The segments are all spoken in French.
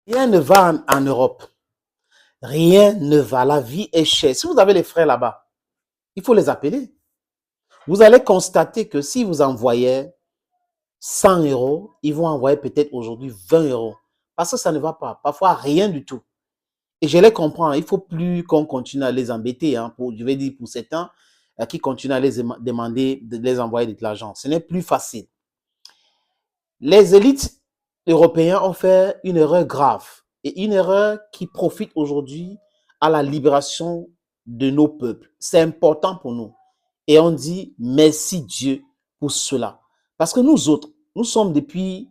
Rien ne va en Europe. Rien ne va. La vie est chère. Si vous avez les frères là-bas, il faut les appeler. Vous allez constater que si vous envoyez 100 euros, ils vont envoyer peut-être aujourd'hui 20 euros. Parce que ça ne va pas. Parfois, rien du tout. Et je les comprends. Il ne faut plus qu'on continue à les embêter. Je vais dire pour certains qui continuent à les demander de les envoyer de l'argent. Ce n'est plus facile. Les élites européennes ont fait une erreur grave et une erreur qui profite aujourd'hui à la libération de nos peuples. C'est important pour nous. Et on dit merci Dieu pour cela. Parce que nous autres, nous sommes depuis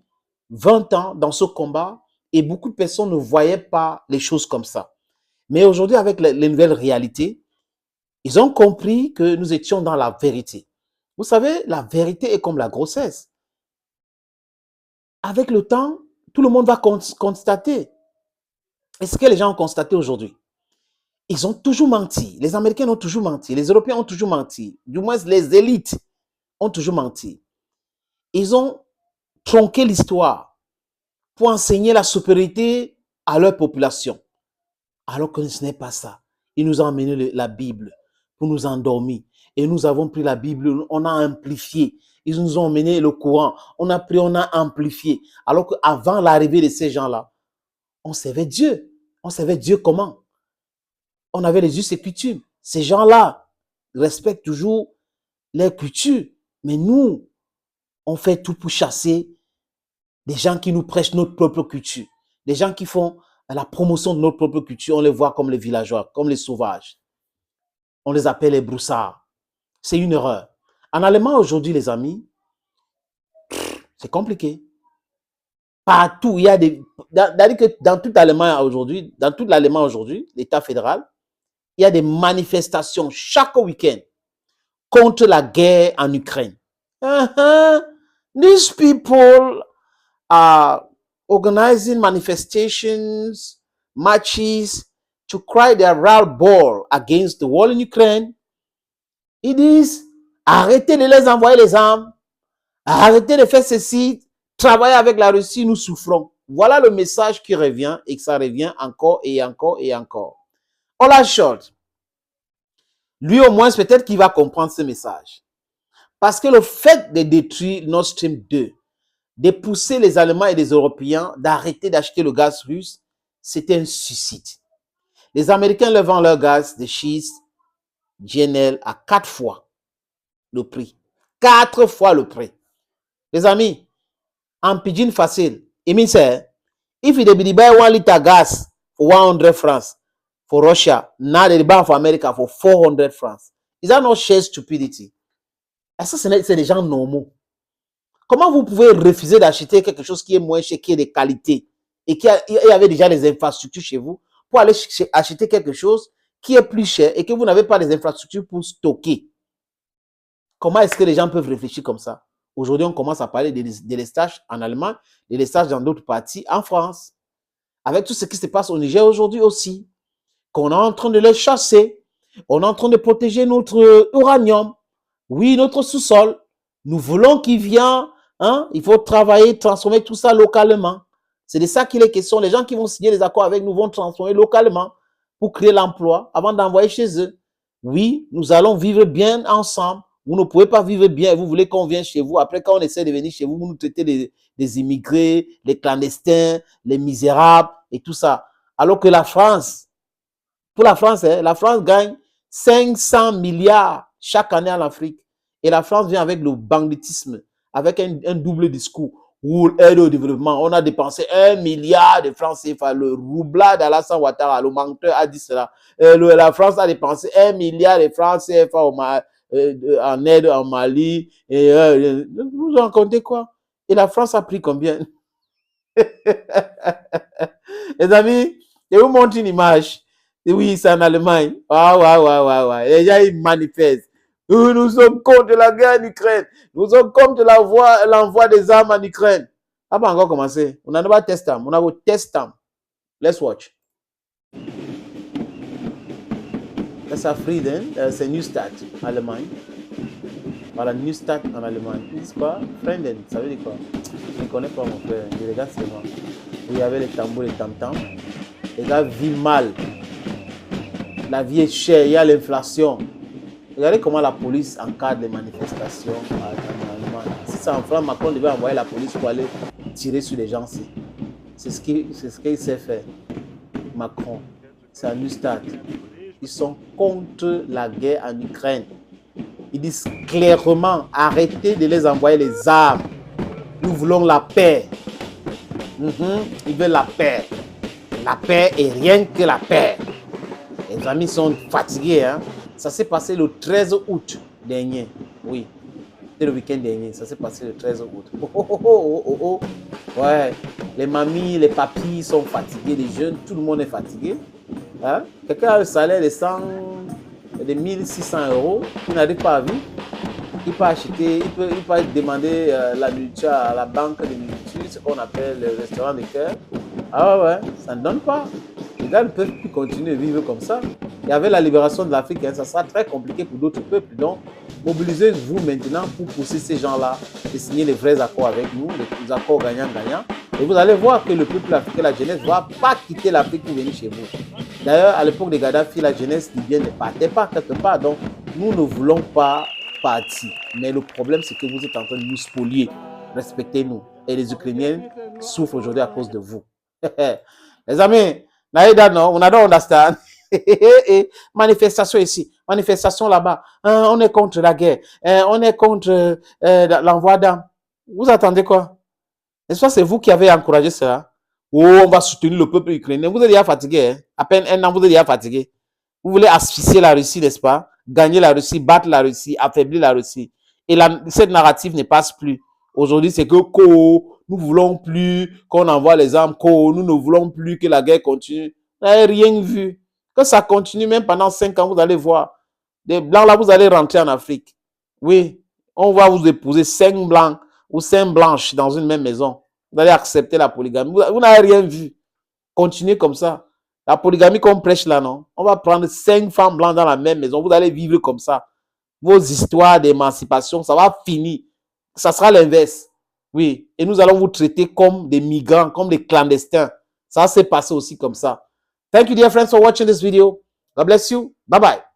20 ans dans ce combat et beaucoup de personnes ne voyaient pas les choses comme ça. Mais aujourd'hui, avec les nouvelles réalités, ils ont compris que nous étions dans la vérité. Vous savez, la vérité est comme la grossesse. Avec le temps, tout le monde va constater. Et ce que les gens ont constaté aujourd'hui, ils ont toujours menti. Les Américains ont toujours menti. Les Européens ont toujours menti. Du moins, les élites ont toujours menti. Ils ont tronqué l'histoire pour enseigner la supériorité à leur population. Alors que ce n'est pas ça. Ils nous ont amené la Bible pour nous endormir. Et nous avons pris la Bible, on a amplifié. Ils nous ont amené le Coran. On a pris, on a amplifié. Alors qu'avant l'arrivée de ces gens-là, on servait Dieu. On servait Dieu comment? On avait les us et coutumes. Ces gens-là respectent toujours leurs coutumes. Mais nous, on fait tout pour chasser des gens qui nous prêchent notre propre culture. Des gens qui font la promotion de notre propre culture. On les voit comme les villageois, comme les sauvages. On les appelle les broussards. C'est une erreur. En allemand, aujourd'hui, les amis, c'est compliqué. Partout, il y a des... C'est-à-dire que dans toute l'Allemagne aujourd'hui, l'État fédéral, il y a des manifestations chaque week-end contre la guerre en Ukraine. These people are organizing manifestations, matches to cry their loud ball against the war in Ukraine. Ils disent, arrêtez de les envoyer les armes, arrêtez de faire ceci, travailler avec la Russie, nous souffrons. Voilà le message qui revient et que ça revient encore et encore et encore. Olaf Scholz, lui au moins peut-être qu'il va comprendre ce message. Parce que le fait de détruire Nord Stream 2, de pousser les Allemands et les Européens d'arrêter d'acheter le gaz russe, c'était un suicide. Les Américains leur vendent leur gaz de schiste GNL à 4 fois le prix. 4 fois le prix. Les amis, en pidgin facile, it means if they buy 1 liter gas for 100 francs for Russia, now they buy for America for 400 francs. Is that not sheer stupidity? Et ça, c'est des gens normaux. Comment vous pouvez refuser d'acheter quelque chose qui est moins cher, qui est de qualité et qui y avait déjà les infrastructures chez vous pour aller acheter quelque chose qui est plus cher et que vous n'avez pas les infrastructures pour stocker? Comment est-ce que les gens peuvent réfléchir comme ça? Aujourd'hui, on commence à parler de lestage en Allemagne, de lestage dans d'autres parties en France. Avec tout ce qui se passe au Niger aujourd'hui aussi, qu'on est en train de les chasser, on est en train de protéger notre uranium, oui, notre sous-sol. Nous voulons qu'il vienne, il faut travailler, transformer tout ça localement. C'est de ça qu'il est question. Les gens qui vont signer les accords avec nous vont transformer localement pour créer l'emploi avant d'envoyer chez eux. Oui, nous allons vivre bien ensemble. Vous ne pouvez pas vivre bien et vous voulez qu'on vienne chez vous. Après, quand on essaie de venir chez vous, vous nous traitez des immigrés, les clandestins, les misérables et tout ça. Alors que la France, pour la France gagne 500 milliards chaque année en Afrique. Et la France vient avec le banditisme, avec un double discours. Ou aide au développement. On a dépensé 1 milliard de francs CFA. Le roublard d'Alassane Ouattara, le menteur, a dit cela. La France a dépensé 1 milliard de francs CFA en aide en Mali. Vous en comptez quoi? Et la France a pris combien? Les amis, je vous montre une image. Et oui, c'est en Allemagne. Ouais. Les gens, ils manifestent. Nous sommes contre la guerre en Ukraine. Nous sommes contre l'envoi des armes en Ukraine. Ah, pas encore commencé. On n'a pas testé. On a testé. Let's watch. That's a Frieden. C'est New Start en Allemagne. Voilà, New Start en Allemagne. C'est quoi? Frieden, ça veut dire quoi? Je ne connais pas mon frère. Je regarde seulement. où il y avait les tambours, les tam-tams. Les gars vivent mal. La vie est chère, il y a l'inflation. Regardez comment la police encadre les manifestations en Allemagne. Si c'est en France, Macron devait envoyer la police pour aller tirer sur les gens. C'est ce qu'il sait faire. Macron, c'est un stade. Ils sont contre la guerre en Ukraine. Ils disent clairement, arrêtez de les envoyer les armes. Nous voulons la paix. Ils veulent la paix. La paix et rien que la paix. Les amis sont fatigués. Hein? Ça s'est passé le 13 août dernier. Oui, c'était le week-end dernier. Ça s'est passé le 13 août. Ouais, les mamies, les papis sont fatigués, les jeunes, tout le monde est fatigué. Hein? Quelqu'un a le salaire de 1600 €, il n'arrive pas à vivre. Il peut acheter, il peut demander la nourriture à la banque de nourriture, ce qu'on appelle le restaurant de cœur. Ah ouais, ça ne donne pas. Les gars ne peuvent plus continuer à vivre comme ça. Et avec la libération de l'Afrique, hein, ça sera très compliqué pour d'autres peuples. Donc, mobilisez-vous maintenant pour pousser ces gens-là et signer les vrais accords avec nous, les accords gagnant-gagnant. Et vous allez voir que le peuple africain, la jeunesse, ne va pas quitter l'Afrique pour venir chez vous. D'ailleurs, à l'époque de Gaddafi, la jeunesse libyenne ne partait pas quelque part. Donc, nous ne voulons pas partir. Mais le problème, c'est que vous êtes en train de nous spolier. Respectez-nous. Et les Ukrainiens souffrent aujourd'hui à cause de vous. Les amis, Naïda, non, on don't understand. Manifestation ici, manifestation là-bas. On est contre la guerre. On est contre l'envoi d'armes. Vous attendez quoi? N'est-ce pas, c'est vous qui avez encouragé cela? Oh, on va soutenir le peuple ukrainien. Vous êtes déjà fatigué. Hein? À peine un an, vous êtes déjà fatigué. Vous voulez asphyxier la Russie, n'est-ce pas? Gagner la Russie, battre la Russie, affaiblir la Russie. Et cette narrative ne passe plus. Aujourd'hui, c'est que nous ne voulons plus qu'on envoie les armes, nous ne voulons plus que la guerre continue. Vous n'avez rien vu. Que ça continue même pendant 5 ans, vous allez voir. Des blancs là, vous allez rentrer en Afrique. Oui, on va vous épouser 5 blancs ou 5 blanches dans une même maison. Vous allez accepter la polygamie. Vous n'avez rien vu. Continuez comme ça. La polygamie qu'on prêche là, non? On va prendre 5 femmes blanches dans la même maison. Vous allez vivre comme ça. Vos histoires d'émancipation, ça va finir. Ça sera l'inverse. Oui. Et nous allons vous traiter comme des migrants, comme des clandestins. Ça s'est passé aussi comme ça. Thank you, dear friends, for watching this video. God bless you. Bye-bye.